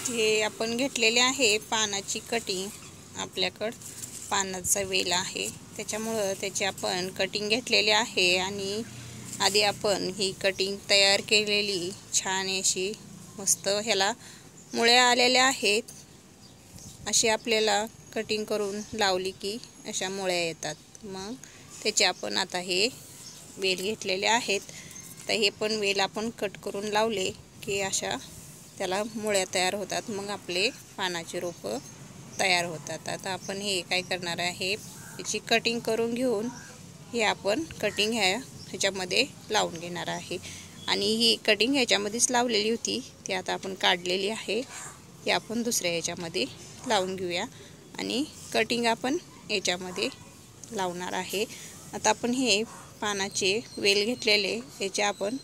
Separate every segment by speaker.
Speaker 1: हे आपण घेतलेले आहे पानाची कटिंग. आपल्याकडं पानाचा वेल आहे त्याच्यामुळं त्याची आपण कटिंग घेतलेली आहे आणि आधी आपण ही कटिंग तयार केलेली छान अशी मस्त ह्याला मुळ्या आलेल्या आहेत. अशी आपल्याला कटिंग करून लावली की अशा मुळ्या येतात. मग त्याचे आपण आता हे वेल घेतलेले आहेत तर हे पण वेल आपण कट करून लावले की अशा त्याला मुळ्या तयार होतात. मग आपले पानाचे रोपं तयार होतात. आता आपण हे काय करणार आहे याची कटिंग करून घेऊन हे आपण कटिंग ह्याच्यामध्ये लावून घेणार आहे. आणि ही कटिंग ह्याच्यामध्येच लावलेली होती ती आता आपण काढलेली आहे. ती आपण दुसऱ्या ह्याच्यामध्ये लावून घेऊया आणि कटिंग आपण याच्यामध्ये लावणार आहे. आता आपण हे पानाचे वेल घेतलेले याचे आपण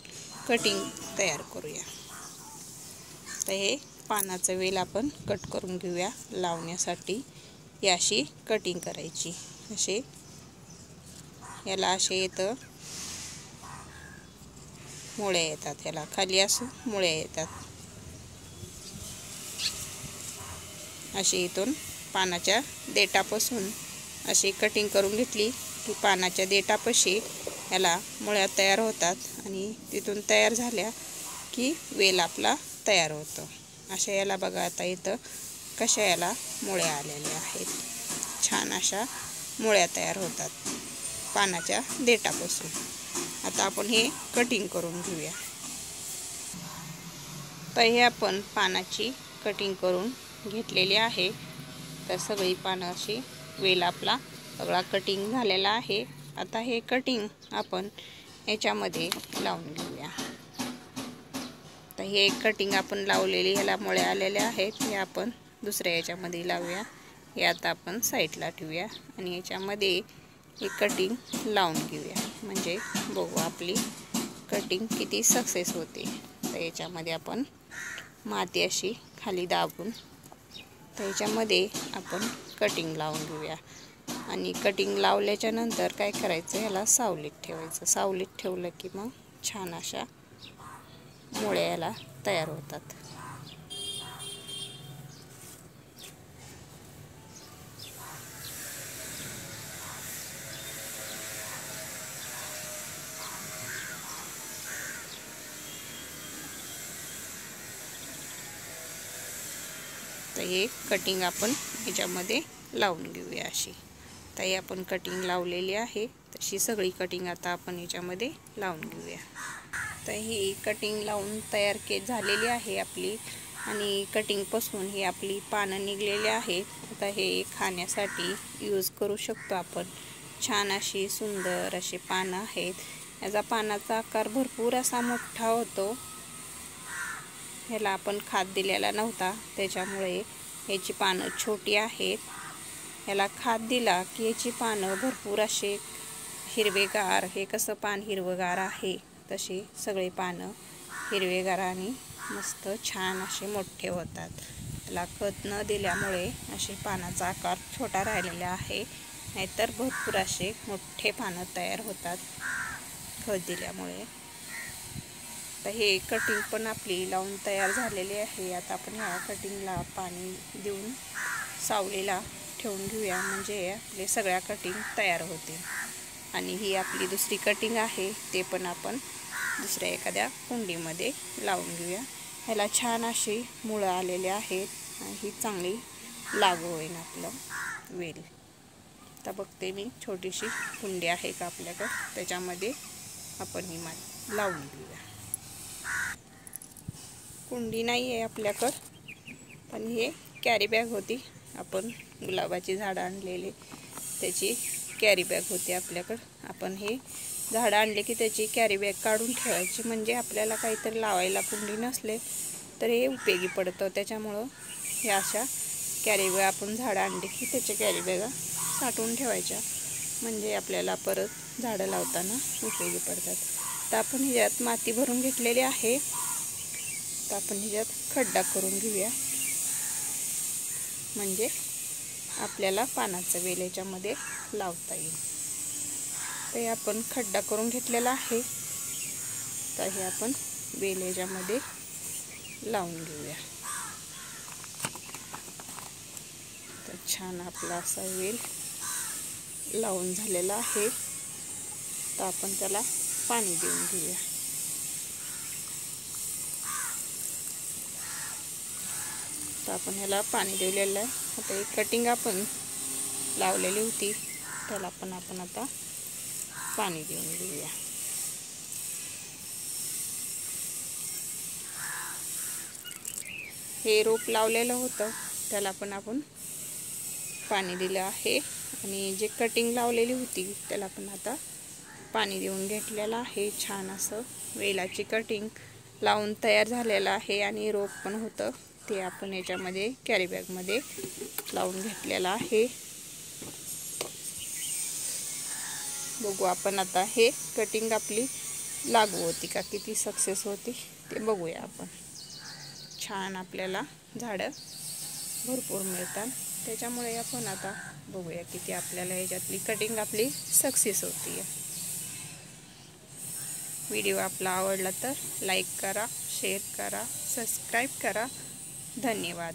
Speaker 1: कटिंग तयार करूया. तर हे पानाचं वेल आपण कट करून घेऊया. लावण्यासाठी ही अशी कटिंग करायची. असे याला असे येतं मुळ्या येतात. ह्याला खाली असं मुळ्या येतात. अशी इथून पानाच्या देठापासून अशी कटिंग करून घेतली की पानाच्या देठापाशी याला मुळ्या तयार होतात आणि तिथून तयार झाल्या की वेल आपला तयार होतो. अशा याला बघा आता इथं कशा याला मुळ्या आलेल्या आहेत. छान अशा मुळ्या तयार होतात पानाच्या देठापासून. आता आपण हे कटिंग करून घेऊया. तर हे आपण पानाची कटिंग करून घेतलेली आहे. तर सगळी पानं अशी वेल आपला सगळा कटिंग झालेला आहे. आता हे कटिंग आपण याच्यामध्ये लावून घेऊया. तर हे कटिंग आपण लावलेली ह्याला मुळ्या आलेल्या आहेत हे आपण दुसऱ्या याच्यामध्ये लावूया. हे आता आपण साईडला ठेवूया आणि याच्यामध्ये हे कटिंग लावून घेऊया. म्हणजे बघू आपली कटिंग किती सक्सेस होते. तर याच्यामध्ये आपण माती अशी खाली दाबून तर याच्यामध्ये आपण कटिंग लावून घेऊया. आणि कटिंग लावल्याच्या नंतर काय करायचं ह्याला सावलीत ठेवायचं. सावलीत ठेवलं की मग छान अशा मुळ्या याला तयार होतात. तर हे कटिंग आपण याच्यामध्ये लावून घेऊया अशी. तर हे आपण कटिंग लावलेली आहे तशी सगळी कटिंग आता आपण याच्यामध्ये लावून घेऊया. तर ही कटिंग लावून तयार झालेली आहे आपली आणि कटिंगपासून ही आपली पानं निघलेली आहेत. आता हे खाण्यासाठी यूज करू शकतो आपण. छान अशी सुंदर अशी पानं आहेत. याचा पानाचा आकार भरपूर असा मोठा होतो. ह्याला आपण खाद दिलेला नव्हता त्याच्यामुळे ह्याची पानं छोटी आहेत. ह्याला खाद दिला की ह्याची पानं भरपूर असे हिरवेगार. हे कसं पान हिरवगार आहे तसे सगळे पानं हिरवेगार आणि मस्त छान असे मोठे होतात. त्याला खत न दिल्यामुळे असे पानाचा आकार छोटा राहिलेला आहे. नाहीतर भरपूर असे मोठे पानं तयार होतात खत दिल्यामुळे. तर हे कटिंग पण आपली लावून तयार झालेली आहे. आता आपण ह्या कटिंगला पाणी देऊन सावलीला ठेवून घेऊया म्हणजे आपले सगळ्या कटिंग तयार होतील. आणि ही आपली दुसरी कटिंग आहे ते पण आपण दुसऱ्या एखाद्या कुंडीमध्ये लावून घेऊया. ह्याला छान अशी मुळं आलेले आहेत आणि ही चांगली लागू होईल आपलं वेल. तर बघते मी छोटीशी कुंडी आहे का आपल्याकडं त्याच्यामध्ये आपण ही माती लावून घेऊया. कुंडी नाही आहे आपल्याकडं पण हे कॅरी बॅग होती. आपण गुलाबाची झाडं आणलेली त्याची कॅरी बॅग होती आपल्याकडं. आपण हे झाडं आणले की त्याची कॅरी बॅग काढून ठेवायची म्हणजे आपल्याला काहीतरी लावायला कुंडी नसले तर हे उपयोगी पडतं. त्याच्यामुळं हे अशा कॅरी बॅग आपण झाडं आणली की त्याच्या कॅरी बॅगा साठवून ठेवायच्या म्हणजे आपल्याला परत झाडं लावताना उपयोगी पडतात. तर आपण ह्याच्यात माती भरून घेतलेली आहे. तर आपण ह्याच्यात खड्डा करून घेऊया म्हणजे आपल्याला पानाचं वेल याच्यामध्ये लावता येईल. तर हे आपण खड्डा करून घेतलेला आहे. तर हे आपण वेल याच्यामध्ये लावून घेऊया. छान आपला असा वेल लावून झालेला आहे. तर आपण त्याला पाणी देऊन घेऊया. तर आपण ह्याला पाणी दिलेलं आहे. आता एक कटिंग आपण लावलेली होती त्याला पण आपण आता पाणी देऊन घेऊया. हे रोप लावलेलं होतं त्याला पण आपण पाणी दिलं आहे आणि जे कटिंग लावलेली होती त्याला पण आता पाणी देऊन घेतलेलं आहे. छान असं वेलाची कटिंग लावून तयार झालेलं आहे आणि रोप पण होतं ते आपण याच्यामध्ये कॅरी बॅगमध्ये लावून घेतलेलं आहे. बघू आपण आता हे कटिंग आपली लागू होती का, किती सक्सेस होती ते बघूया आपण. छान आपल्याला झाडं भरपूर मिळतात त्याच्यामुळे आपण आता बघूया किती आपल्याला ह्याच्यातली कटिंग आपली सक्सेस होती आहे. व्हिडिओ आपला आवडला तर लाईक करा, शेअर करा, सबस्क्राईब करा. धन्यवाद.